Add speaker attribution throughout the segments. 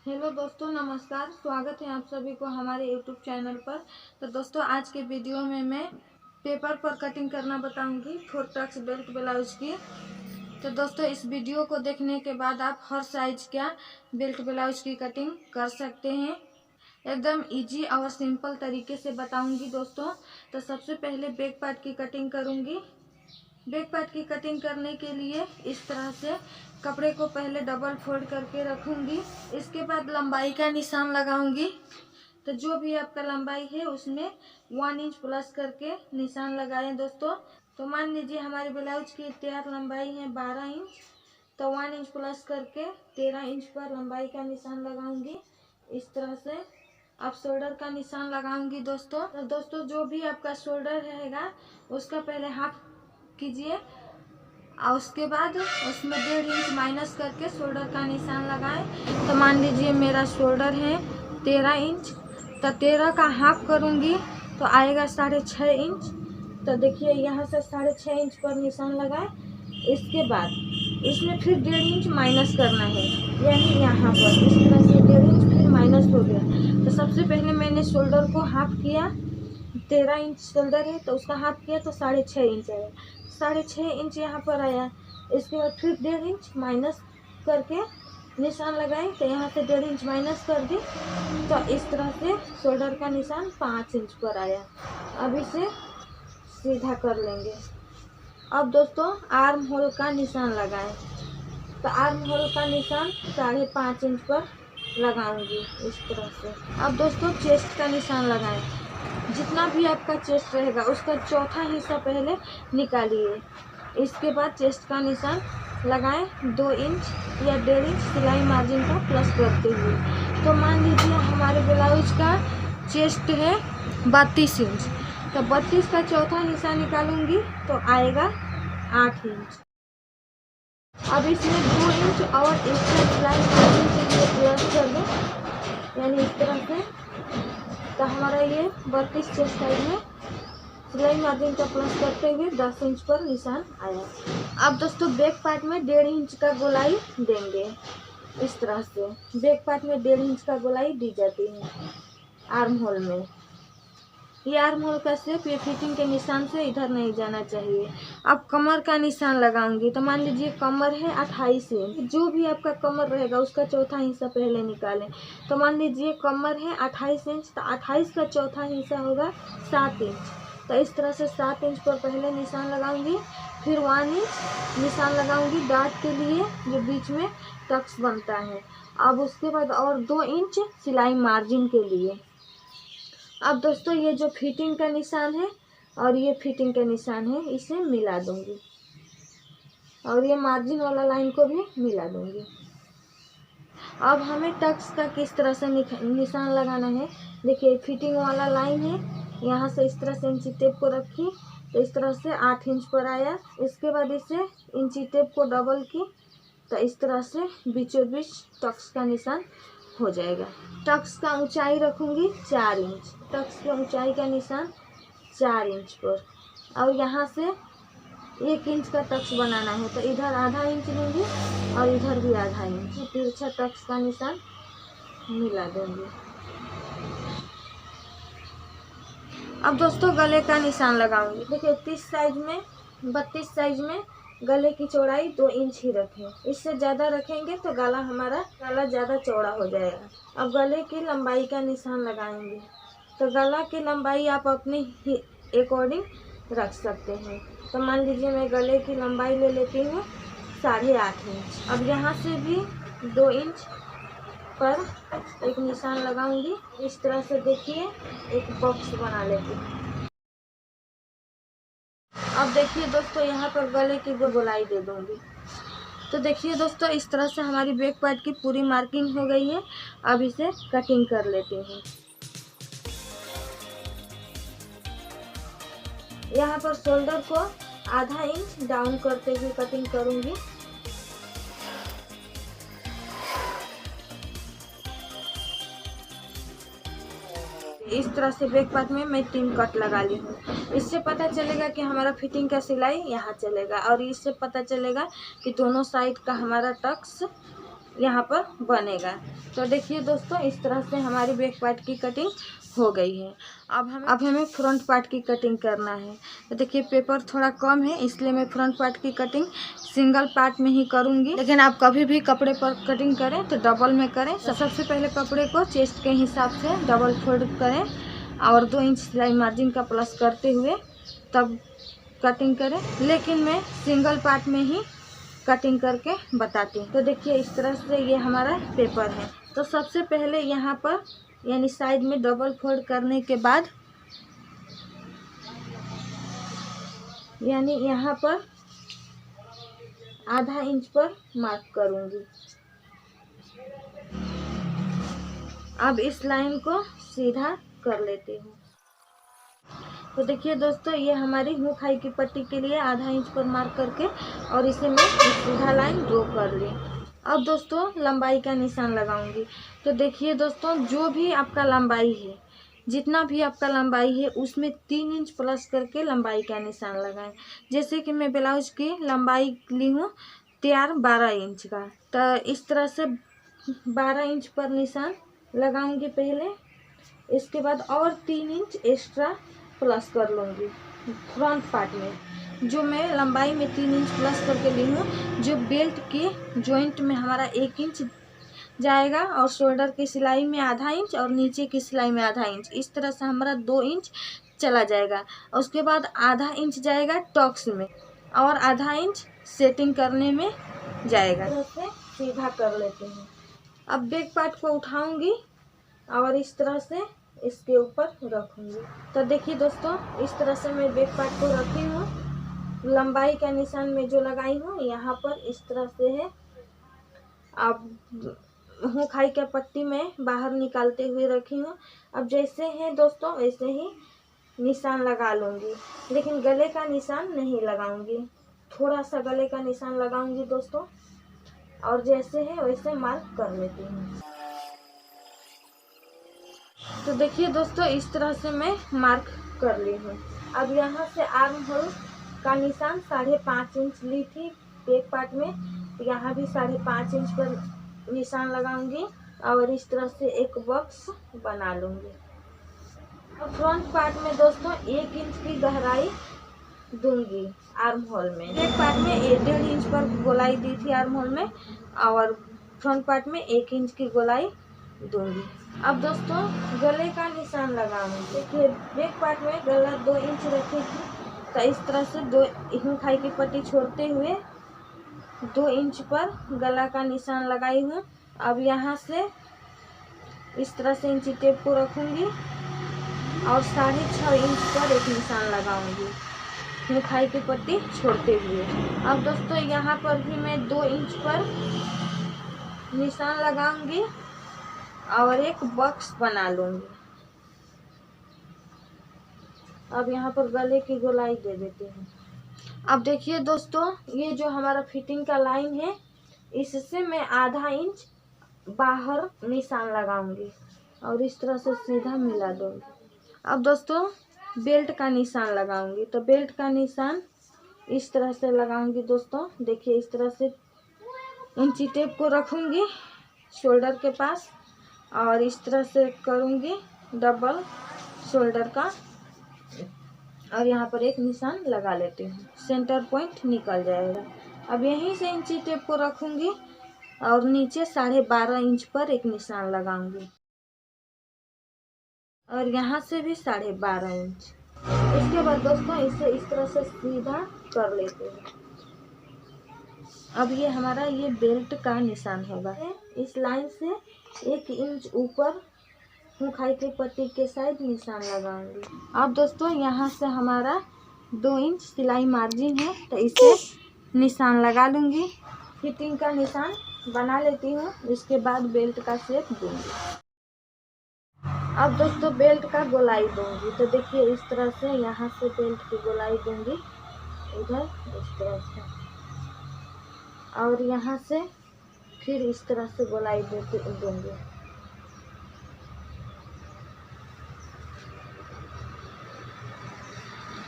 Speaker 1: Hello दोस्तों, नमस्कार। स्वागत है आप सभी को हमारे यूट्यूब चैनल पर। तो दोस्तों, आज के वीडियो में मैं पेपर पर कटिंग करना बताऊंगी 4 टक्स बेल्ट ब्लाउज की। तो दोस्तों, इस वीडियो को देखने के बाद आप हर साइज का बेल्ट ब्लाउज की कटिंग कर सकते हैं। एकदम इजी और सिंपल तरीके से बताऊंगी दोस्तों। तो सबसे पहले बैक पार्ट की कटिंग करूंगी। बैक पार्ट की कटिंग करने के लिए इस तरह से कपड़े को पहले डबल फोल्ड करके रखूंगी। इसके बाद लंबाई का निशान लगाऊंगी। तो जो भी आपका लंबाई है उसमें 1 इंच प्लस करके निशान लगाएं दोस्तों। तो मान लीजिए हमारे ब्लाउज की तैयार लंबाई है 12 इंच, तो 1 इंच प्लस करके 13 इंच पर लंबाई का निशान लगाऊंगी। इस तरह से अब शोल्डर का निशान लगाऊंगी दोस्तों। तो दोस्तों, जो भी आपका शोल्डर रहेगा उसका पहले हाफ कीजिए और उसके बाद उसमें 1.5 इंच माइनस करके शोल्डर का निशान लगाएं। तो मान लीजिए मेरा शोल्डर है 13 इंच, तो 13 का हाफ करूंगी तो आएगा 6.5 इंच। तो देखिए यहाँ से 6.5 इंच पर निशान लगाएं। इसके बाद इसमें फिर 1.5 इंच माइनस करना है, यानी यहाँ पर इस तरह से 1.5 इंच फिर माइनस हो गया। तो सबसे पहले मैंने शोल्डर को हाफ किया, 13 इंच शोल्डर है तो उसका हाफ किया तो 6.5 इंच आया। 6.5 इंच यहाँ पर आया। इसके बाद फिर 1.5 इंच माइनस करके निशान लगाए, तो यहाँ से 1.5 इंच माइनस कर दी। तो इस तरह से शोल्डर का निशान 5 इंच पर आया। अब इसे सीधा कर लेंगे। अब दोस्तों, आर्म होल का निशान लगाएं। तो आर्म होल का निशान 5.5 इंच पर लगाऊंगी इस तरह से। अब दोस्तों, चेस्ट का निशान लगाएं। जितना भी आपका चेस्ट रहेगा उसका चौथा हिस्सा पहले निकालिए। इसके बाद चेस्ट का निशान लगाएं 2 इंच या 1.5 इंच सिलाई मार्जिन का प्लस करते हुए। तो मान लीजिए हमारे ब्लाउज का चेस्ट है 32 इंच, तो 32 का चौथा हिस्सा निकालूंगी तो आएगा 8 इंच। अब इसमें 2 इंच और एक्स्ट्रा सिलाई मार्जिन के लिए प्लस कर दें, यानी इस तरह से। तो हमारा ये 32 चेस्ट साइज में सिलाई मार्जिन का प्लस करते हुए 10 इंच पर निशान आया। अब दोस्तों, बैक पार्ट में 1.5 इंच का गोलाई देंगे। इस तरह से बैक पार्ट में 1.5 इंच का गोलाई दी जाती है आर्म होल में। ये आर्म होल का शेप ये फिटिंग के निशान से इधर नहीं जाना चाहिए। अब कमर का निशान लगाऊंगी। तो मान लीजिए कमर है 28 इंच, जो भी आपका कमर रहेगा उसका चौथा हिस्सा पहले निकालें। तो मान लीजिए कमर है 28 इंच, तो 28 का चौथा हिस्सा होगा 7 इंच। तो इस तरह से 7 इंच पर पहले निशान लगाऊंगी, फिर 1 इंच निशान लगाऊंगी डार्ट के लिए जो बीच में टक्स बनता है। अब उसके बाद और 2 इंच सिलाई मार्जिन के लिए। अब दोस्तों, ये जो फिटिंग का निशान है और ये फिटिंग का निशान है, इसे मिला दूंगी और ये मार्जिन वाला लाइन को भी मिला दूंगी। अब हमें टक्स का किस तरह से निशान लगाना है। देखिए, फिटिंग वाला लाइन है, यहाँ से इस तरह से इंची टेप को रखी तो इस तरह से 8 इंच पर आया। इसके बाद इसे इंची टेप को डबल की तो इस तरह से बीचों बीच टक्स का निशान हो जाएगा। टक्स का ऊंचाई रखूंगी 4 इंच। टक्स की ऊंचाई का निशान 4 इंच पर। और यहाँ से 1 इंच का टक्स बनाना है, तो इधर आधा इंच लूँगी और इधर भी आधा इंच। तिरछा टक्स का निशान मिला दूंगी। अब दोस्तों, गले का निशान लगाऊंगी। देखिए, 32 साइज में गले की चौड़ाई 2 इंच ही रखें। इससे ज़्यादा रखेंगे तो हमारा गला ज़्यादा चौड़ा हो जाएगा। अब गले की लंबाई का निशान लगाएंगे। तो गला की लंबाई आप अपने अकॉर्डिंग रख सकते हैं। तो मान लीजिए मैं गले की लंबाई ले लेती हूँ 8.5 इंच। अब यहाँ से भी 2 इंच पर एक निशान लगाऊंगी। इस तरह से देखिए एक बॉक्स बना लेती हूँ। अब देखिए दोस्तों, यहाँ पर गले की गोलाई दे दूंगी। तो देखिए दोस्तों, इस तरह से हमारी बैक पार्ट की पूरी मार्किंग हो गई है। अब इसे कटिंग कर लेते हैं। यहाँ पर शोल्डर को आधा इंच डाउन करते हुए कटिंग करूंगी। इस तरह से बैक पार्ट में मैं 3 कट लगा ली हूँ। इससे पता चलेगा कि हमारा फिटिंग का सिलाई यहाँ चलेगा और इससे पता चलेगा कि दोनों साइड का हमारा टक्स यहाँ पर बनेगा। तो देखिए दोस्तों, इस तरह से हमारी बैक पार्ट की कटिंग हो गई है। अब हमें फ्रंट पार्ट की कटिंग करना है। तो देखिए पेपर थोड़ा कम है, इसलिए मैं फ्रंट पार्ट की कटिंग सिंगल पार्ट में ही करूँगी। लेकिन आप कभी भी कपड़े पर कटिंग करें तो डबल में करें। सबसे पहले कपड़े को चेस्ट के हिसाब से डबल फोल्ड करें और 2 इंच सिलाई मार्जिन का प्लस करते हुए तब कटिंग करें। लेकिन मैं सिंगल पार्ट में ही कटिंग करके बताती हूँ। तो देखिए इस तरह से ये हमारा पेपर है। तो सबसे पहले यहाँ पर यानी साइड में डबल फोल्ड करने के बाद यानी यहाँ पर आधा इंच पर मार्क करूँगी। अब इस लाइन को सीधा कर लेती हूँ। तो देखिए दोस्तों, ये हमारी हुक हाई की पट्टी के लिए आधा इंच पर मार्क करके और इसे मैं सीधा लाइन ड्रॉ कर ली। अब दोस्तों लंबाई का निशान लगाऊंगी। तो देखिए दोस्तों, जो भी आपका लंबाई है, जितना भी आपका लंबाई है उसमें 3 इंच प्लस करके लंबाई का निशान लगाएं। जैसे कि मैं ब्लाउज की लंबाई ली हूँ तैयार 12 इंच का, तो इस तरह से 12 इंच पर निशान लगाऊंगी पहले। इसके बाद और 3 इंच एक्स्ट्रा प्लस कर लूँगी फ्रंट पार्ट में। जो मैं लंबाई में 3 इंच प्लस करके ली हूँ, जो बेल्ट के जॉइंट में हमारा 1 इंच जाएगा और शोल्डर की सिलाई में आधा इंच और नीचे की सिलाई में आधा इंच, इस तरह से हमारा 2 इंच चला जाएगा। उसके बाद आधा इंच जाएगा टॉक्स में और आधा इंच सेटिंग करने में जाएगा। इस तरह से सीधा कर लेते हैं। अब बैक पार्ट को उठाऊंगी और इस तरह से इसके ऊपर रखूंगी। तो देखिए दोस्तों, इस तरह से मैं बैक पार्ट को रखी हूँ। लंबाई का निशान में जो लगाई हूँ यहाँ पर इस तरह से है। अब हुक हाई का पट्टी में बाहर निकालते हुए रखी हूँ। अब जैसे है दोस्तों वैसे ही निशान लगा लूँगी, लेकिन गले का निशान नहीं लगाऊंगी। थोड़ा सा गले का निशान लगाऊंगी दोस्तों, और जैसे है वैसे मार्क कर लेती हूँ। तो देखिए दोस्तों, इस तरह से मैं मार्क कर ली हूँ। अब यहाँ से आर्म होल का निशान 5.5 इंच ली थी बैक पार्ट में, तो यहाँ भी 5.5 इंच पर निशान लगाऊंगी और इस तरह से एक बॉक्स बना लूँगी। अब फ्रंट पार्ट में दोस्तों 1 इंच की गहराई दूंगी आर्म होल में। बैक पार्ट में 1.5 इंच पर गोलाई दी थी आर्म होल में और फ्रंट पार्ट में 1 इंच की गोलाई दूंगी। अब दोस्तों गले का निशान लगाऊंगी। देखिए बैक पार्ट में गला 2 इंच रखी थी, तो इस तरह से 2 हुक हाई की पट्टी छोड़ते हुए 2 इंच पर गला का निशान लगाई हूँ। अब यहाँ से इस तरह से इंची टेप को रखूंगी और 6.5 इंच पर एक निशान लगाऊंगी हुक हाई की पट्टी छोड़ते हुए। अब दोस्तों यहाँ पर भी मैं 2 इंच पर निशान लगाऊंगी और एक बॉक्स बना लूंगी। अब यहाँ पर गले की गोलाई दे देते हैं। अब देखिए दोस्तों, ये जो हमारा फिटिंग का लाइन है, इससे मैं आधा इंच बाहर निशान लगाऊंगी और इस तरह से सीधा मिला दूंगी। अब दोस्तों बेल्ट का निशान लगाऊंगी। तो बेल्ट का निशान इस तरह से लगाऊंगी दोस्तों। देखिए इस तरह से इंची टेप को रखूंगी शोल्डर के पास और इस तरह से करूंगी डबल शोल्डर का और यहाँ पर एक निशान लगा लेती हूँ। सेंटर पॉइंट निकल जाएगा। अब यहीं से इंची टेप को रखूंगी और नीचे 12.5 इंच पर एक निशान लगाऊंगी और यहाँ से भी 12.5 इंच। इसके बाद दोस्तों इसे इस तरह से सीधा कर लेते हैं। अब ये हमारा ये बेल्ट का निशान होगा। इस लाइन से 1 इंच ऊपर हुक हाई की पट्टी के साइड निशान लगाऊंगी। अब दोस्तों यहाँ से हमारा 2 इंच सिलाई मार्जिन है, तो इसे निशान लगा लूँगी। फिटिंग का निशान बना लेती हूँ, इसके बाद बेल्ट का शेप दूंगी। अब दोस्तों बेल्ट का गोलाई दूंगी। तो देखिए इस तरह से यहाँ से बेल्ट की गोलाई दूंगी इधर इस तरह से, और यहाँ से फिर इस तरह से गोलाई दूंगी।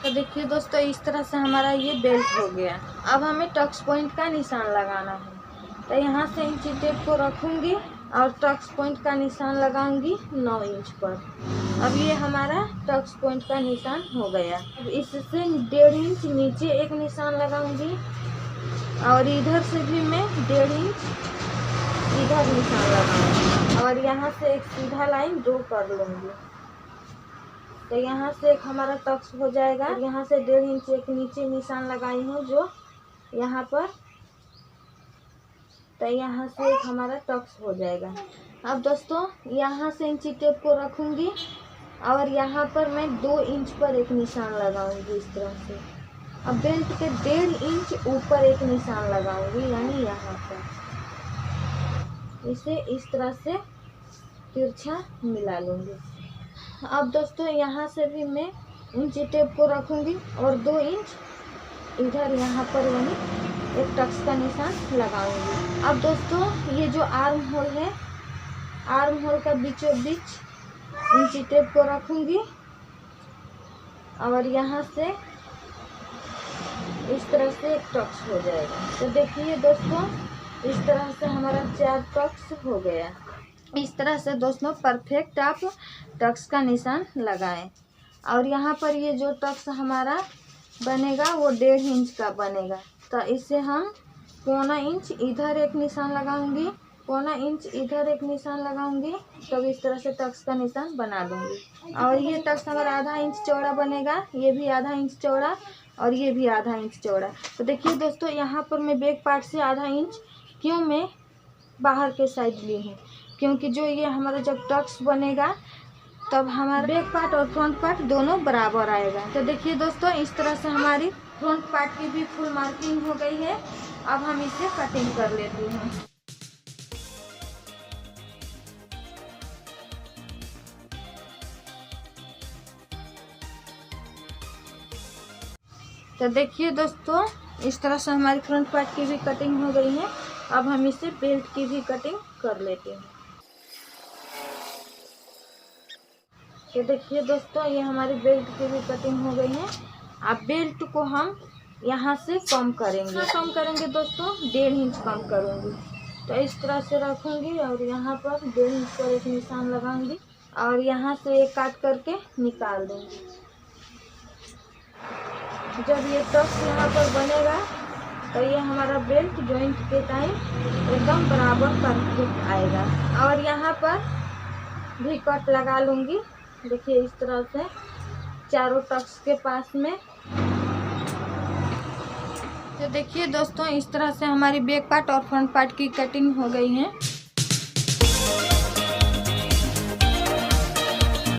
Speaker 1: तो देखिए दोस्तों इस तरह से हमारा ये बेल्ट हो गया। अब हमें टक्स पॉइंट का निशान लगाना है। तो यहाँ से इंची टेप को रखूँगी और टक्स पॉइंट का निशान लगाऊंगी 9 इंच पर। अब ये हमारा टक्स पॉइंट का निशान हो गया। अब इससे 1.5 इंच नीचे एक निशान लगाऊंगी और इधर से भी मैं 1.5 इंच इधर निशान लगाऊंगी और यहाँ से एक सीधा लाइन ड्रॉ कर लूँगी। तो यहाँ से एक हमारा टक्स हो जाएगा। यहाँ से 1.5 इंच एक नीचे निशान लगाई हूँ जो यहाँ पर, तो यहाँ से एक हमारा टक्स हो जाएगा। अब दोस्तों यहाँ से इंची टेप को रखूँगी और यहाँ पर मैं 2 इंच पर एक निशान लगाऊंगी इस तरह से। अब बेल्ट के 1.5 इंच ऊपर एक निशान लगाऊंगी, यानी यहाँ पर इसे इस तरह से तिरछा मिला लूँगी। अब दोस्तों यहाँ से भी मैं इंची टेप को रखूँगी और 2 इंच इधर यहाँ पर यानी एक टक्स का निशान लगाऊंगी। अब दोस्तों ये जो आर्म होल है, आर्म होल का बीचों बीच इंची टेप को रखूंगी और यहाँ से इस तरह से एक टक्स हो जाएगा। तो देखिए दोस्तों इस तरह से हमारा 4 टक्स हो गया। इस तरह से दोस्तों परफेक्ट आप टक्स का निशान लगाएं। और यहाँ पर ये जो टक्स हमारा बनेगा वो 1.5 इंच का बनेगा। तो इसे हम 1.25 इंच इधर एक निशान लगाऊंगी, 1.25 इंच इधर एक निशान लगाऊंगी, तब इस तरह से टक्स का निशान बना दूंगी। और ये टक्स हमारा आधा इंच चौड़ा बनेगा, ये भी आधा इंच चौड़ा और ये भी आधा इंच चौड़ा। तो देखिए दोस्तों यहाँ पर मैं बैक पार्ट से आधा इंच क्यों मैं बाहर के साइड ली हूँ, क्योंकि जो ये हमारा जब टक्स बनेगा तब हमारा बैक पार्ट और फ्रंट पार्ट दोनों बराबर आएगा। तो देखिए दोस्तों इस तरह से हमारी फ्रंट पार्ट की भी फुल मार्किंग हो गई है। अब हम इसे कटिंग कर लेते हैं। तो देखिए दोस्तों इस तरह से हमारी फ्रंट पार्ट की भी कटिंग हो गई है। अब हम इसे बेल्ट की भी कटिंग कर लेते हैं। तो देखिए दोस्तों ये हमारी बेल्ट की भी कटिंग हो गई है। अब बेल्ट को हम यहाँ से कम करेंगे दोस्तों 1.5 इंच कम करूँगी। तो इस तरह से रखूँगी और यहाँ पर 1.5 इंच पर एक निशान लगाऊंगी और यहाँ से एक काट करके निकाल दूँगी। जब ये टक्स यहाँ पर बनेगा तो ये हमारा बेल्ट जॉइंट के टाइम एकदम बराबर परफेक्ट आएगा। और यहाँ पर भी कट लगा लूँगी। देखिए इस तरह से चारों टक्स के पास में। तो देखिए दोस्तों इस तरह से हमारी बैक पार्ट और फ्रंट पार्ट की कटिंग हो गई है।